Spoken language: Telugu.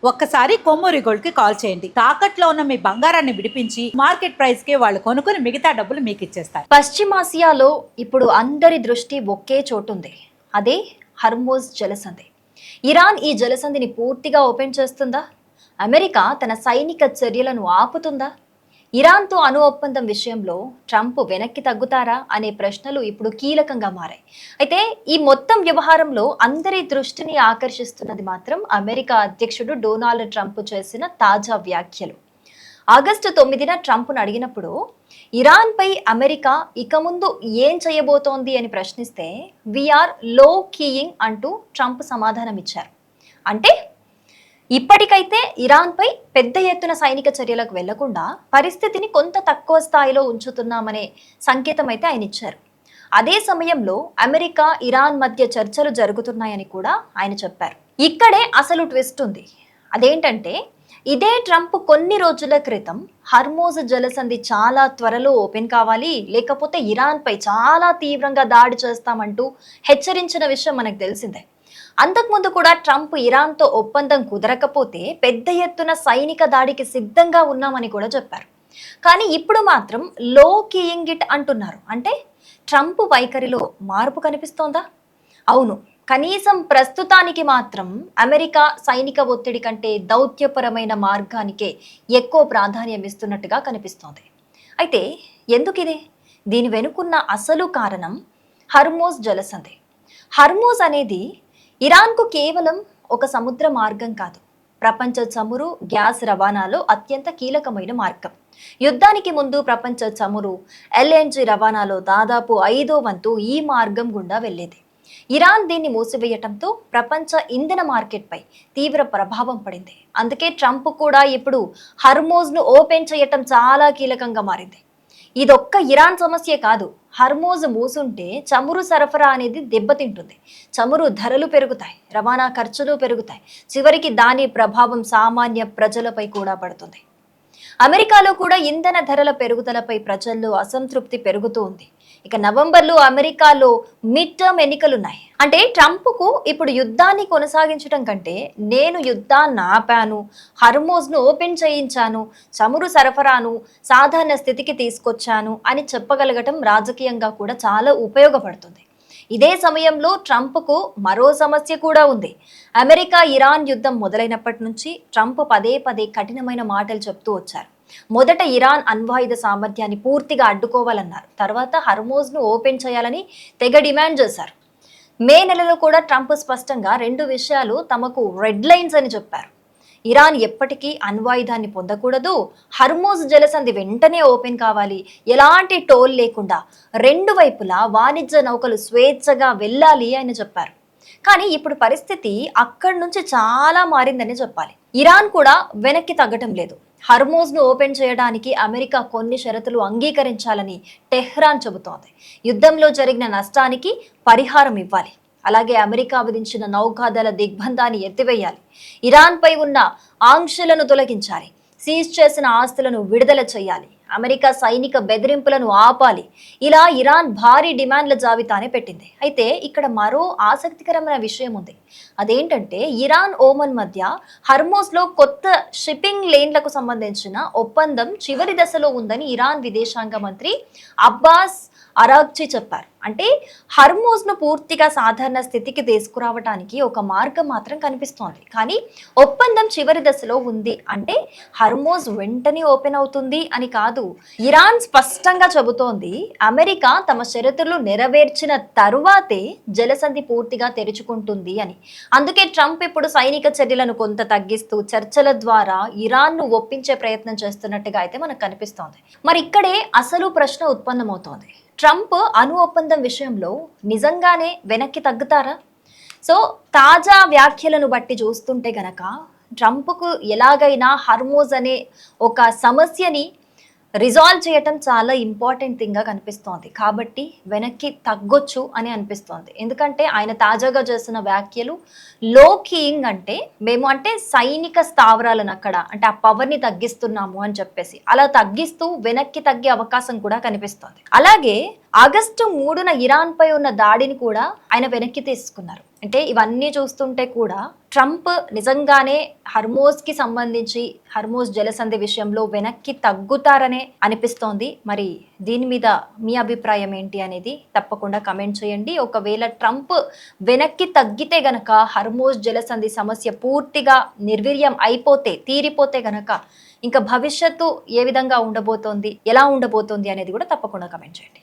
ఒక్కసారి కొమ్మూరి గోల్డ్ కి కాల్ చేయండి. తాకట్లో ఉన్న మీ బంగారాన్ని విడిపించి మార్కెట్ ప్రైస్ కి వాళ్ళు కొనుక్కుని మిగతా డబ్బులు మీకు ఇచ్చేస్తారు. పశ్చిమాసియాలో ఇప్పుడు అందరి దృష్టి ఒకే చోటుంది. అదే హర్మోజ్ జలసంధి. ఇరాన్ ఈ జలసంధిని పూర్తిగా ఓపెన్ చేస్తుందా? అమెరికా తన సైనిక చర్యలను ఆపుతుందా? ఇరాన్తో అణు ఒప్పందం విషయంలో ట్రంప్ వెనక్కి తగ్గుతారా అనే ప్రశ్నలు ఇప్పుడు కీలకంగా మారాయి. అయితే ఈ మొత్తం వ్యవహారంలో అందరి దృష్టిని ఆకర్షిస్తున్నది మాత్రం అమెరికా అధ్యక్షుడు డొనాల్డ్ ట్రంప్ చేసిన తాజా వ్యాఖ్యలు. ఆగస్టు 9న ట్రంప్ను అడిగినప్పుడు ఇరాన్పై అమెరికా ఇక ముందు ఏం చేయబోతోంది అని ప్రశ్నిస్తే వీఆర్ లో కీయింగ్ అంటూ ట్రంప్ సమాధానం ఇచ్చారు. అంటే ఇప్పటికైతే ఇరాన్పై పెద్ద ఎత్తున సైనిక చర్యలకు వెళ్లకుండా పరిస్థితిని కొంత తక్కువ స్థాయిలో ఉంచుతున్నామనే సంకేతం అయితే ఆయన ఇచ్చారు. అదే సమయంలో అమెరికా ఇరాన్ మధ్య చర్చలు జరుగుతున్నాయని కూడా ఆయన చెప్పారు. ఇక్కడే అసలు ట్విస్ట్ ఉంది. అదేంటంటే ఇదే ట్రంప్ కొన్ని రోజుల క్రితం హర్మోజ్ జలసంధి చాలా త్వరలో ఓపెన్ కావాలి, లేకపోతే ఇరాన్పై చాలా తీవ్రంగా దాడి చేస్తామంటూ హెచ్చరించిన విషయం మనకు తెలిసిందే. అంతకుముందు కూడా ట్రంప్ ఇరాన్తో ఒప్పందం కుదరకపోతే పెద్ద ఎత్తున సైనిక దాడికి సిద్ధంగా ఉన్నామని కూడా చెప్పారు. కానీ ఇప్పుడు మాత్రం లో కీయింగ్ ఇట్ అంటున్నారు. అంటే ట్రంప్ వైఖరిలో మార్పు కనిపిస్తోందా? అవును, కనీసం ప్రస్తుతానికి మాత్రం అమెరికా సైనిక ఒత్తిడి కంటే దౌత్యపరమైన మార్గానికే ఎక్కువ ప్రాధాన్యం ఇస్తున్నట్టుగా కనిపిస్తోంది. అయితే ఎందుకు ఇది? దీని వెనుకున్న అసలు కారణం హర్మోజ్ జలసంధి. హర్మోజ్ అనేది ఇరాన్కు కేవలం ఒక సముద్ర మార్గం కాదు, ప్రపంచ చమురు గ్యాస్ రవాణాలో అత్యంత కీలకమైన మార్గం. యుద్ధానికి ముందు ప్రపంచ చమురు ఎల్ఎన్జి రవాణాలో దాదాపు 5వ వంతు ఈ మార్గం గుండా వెళ్లేది. ఇరాన్ దీన్ని మూసివేయటంతో ప్రపంచ ఇంధన మార్కెట్పై తీవ్ర ప్రభావం పడింది. అందుకే ట్రంప్ కూడా ఇప్పుడు హర్మోజ్ను ఓపెన్ చేయటం చాలా కీలకంగా మారింది. ఇదొక్క ఇరాన్ సమస్య కాదు. హర్మోజ్ మూసుంటే చమురు సరఫరా అనేది దెబ్బతింటుంది, చమురు ధరలు పెరుగుతాయి, రవాణా ఖర్చులు పెరుగుతాయి, చివరికి దాని ప్రభావం సామాన్య ప్రజలపై కూడా పడుతుంది. అమెరికాలో కూడా ఇంధన ధరల పెరుగుదలపై ప్రజల్లో అసంతృప్తి పెరుగుతూ ఉంది. ఇక నవంబర్లో అమెరికాలో మిడ్ టర్మ్ ఎన్నికలున్నాయి. అంటే ట్రంప్కు ఇప్పుడు యుద్ధాన్ని కొనసాగించడం కంటే నేను యుద్ధాన్ని ఆపాను, హర్మోజ్ను ఓపెన్ చేయించాను, చమురు సరఫరాను సాధారణ స్థితికి తీసుకొచ్చాను అని చెప్పగలగటం రాజకీయంగా కూడా చాలా ఉపయోగపడుతుంది. ఇదే సమయంలో ట్రంప్కు మరో సమస్య కూడా ఉంది. అమెరికా ఇరాన్ యుద్ధం మొదలైనప్పటి నుంచి ట్రంప్ పదే పదే కఠినమైన మాటలు చెప్తూ వచ్చారు. మొదట ఇరాన్ అణ్వాయుధ సామర్థ్యాన్ని పూర్తిగా అడ్డుకోవాలన్నారు. తర్వాత హర్మోజ్ను ఓపెన్ చేయాలని తెగ డిమాండ్ చేశారు. మే నెలలో కూడా ట్రంప్ స్పష్టంగా 2 విషయాలు తమకు రెడ్ లైన్స్ అని చెప్పారు. ఇరాన్ ఎప్పటికీ అణ్వాయుధాన్ని పొందకూడదు, హర్మోజ్ జలసంధి వెంటనే ఓపెన్ కావాలి, ఎలాంటి టోల్ లేకుండా 2 వైపులా వాణిజ్య నౌకలు స్వేచ్ఛగా వెళ్ళాలి అని చెప్పారు. కానీ ఇప్పుడు పరిస్థితి అక్కడి నుంచి చాలా మారిందని చెప్పాలి. ఇరాన్ కూడా వెనక్కి తగ్గటం లేదు. హర్మోజ్ను ఓపెన్ చేయడానికి అమెరికా కొన్ని షరతులు అంగీకరించాలని టెహ్రాన్ చెబుతోంది. యుద్ధంలో జరిగిన నష్టానికి పరిహారం ఇవ్వాలి, అలాగే అమెరికా విధించిన నౌకాదళ దిగ్బంధాన్ని ఎత్తివేయాలి, ఇరాన్పై ఉన్న ఆంక్షలను తొలగించాలి, సీజ్ చేసిన ఆస్తులను విడుదల చేయాలి, అమెరికా సైనిక బెదిరింపులను ఆపాలి. ఇలా ఇరాన్ భారీ డిమాండ్ల జాబితానే పెట్టింది. అయితే ఇక్కడ మరో ఆసక్తికరమైన విషయం ఉంది. అదేంటంటే ఇరాన్ ఓమన్ మధ్య హర్మోజ్లో కొత్త షిప్పింగ్ లేన్లకు సంబంధించిన ఒప్పందం చివరి దశలో ఉందని ఇరాన్ విదేశాంగ మంత్రి అబ్బాస్ అరాగ్చి చెప్పారు. అంటే హర్మోజ్ను పూర్తిగా సాధారణ స్థితికి తీసుకురావడానికి ఒక మార్గం మాత్రం కనిపిస్తోంది. కానీ ఒప్పందం చివరి దశలో ఉంది అంటే హర్మోజ్ వెంటనే ఓపెన్ అవుతుంది అని కాదు. ఇరాన్ స్పష్టంగా చెబుతోంది అమెరికా తమ షరతులు నెరవేర్చిన తరువాతే జలసంధి పూర్తిగా తెరుచుకుంటుంది అని. అందుకే ట్రంప్ ఇప్పుడు సైనిక చర్యలను కొంత తగ్గిస్తూ చర్చల ద్వారా ఇరాన్ను ఒప్పించే ప్రయత్నం చేస్తున్నట్టుగా అయితే మనకు కనిపిస్తోంది. మరి ఇక్కడే అసలు ప్రశ్న ఉత్పన్నమవుతోంది. ట్రంప్ అణు ఒప్పందం విషయంలో నిజంగానే వెనక్కి తగ్గుతారా? సో తాజా వ్యాఖ్యలను బట్టి చూస్తుంటే గనక ట్రంప్కు ఎలాగైనా హర్మోజ్ అనే ఒక సమస్యని రిజాల్వ్ చేయటం చాలా ఇంపార్టెంట్ థింగ్గా కనిపిస్తోంది. కాబట్టి వెనక్కి తగ్గొచ్చు అని అనిపిస్తోంది. ఎందుకంటే ఆయన తాజాగా చేసిన వ్యాఖ్యలు లో కీయింగ్ అంటే మేము అంటే సైనిక స్థావరాలను అక్కడ అంటే ఆ పవర్ని తగ్గిస్తున్నాము అని చెప్పేసి అలా తగ్గిస్తూ వెనక్కి తగ్గే అవకాశం కూడా కనిపిస్తోంది. అలాగే ఆగస్టు 3న ఇరాన్ పై ఉన్న దాడిని కూడా ఆయన వెనక్కి తీసుకున్నారు. అంటే ఇవన్నీ చూస్తుంటే కూడా ట్రంప్ నిజంగానే హర్మోజ్కి సంబంధించి హర్మోజ్ జలసంధి విషయంలో వెనక్కి తగ్గుతారనే అనిపిస్తోంది. మరి దీని మీద మీ అభిప్రాయం ఏంటి అనేది తప్పకుండా కమెంట్ చేయండి. ఒకవేళ ట్రంప్ వెనక్కి తగ్గితే గనక హర్మోజ్ జలసంధి సమస్య పూర్తిగా నిర్వీర్యం అయిపోతే తీరిపోతే గనక ఇంకా భవిష్యత్తు ఏ విధంగా ఉండబోతోంది, ఎలా ఉండబోతోంది అనేది కూడా తప్పకుండా కమెంట్ చేయండి.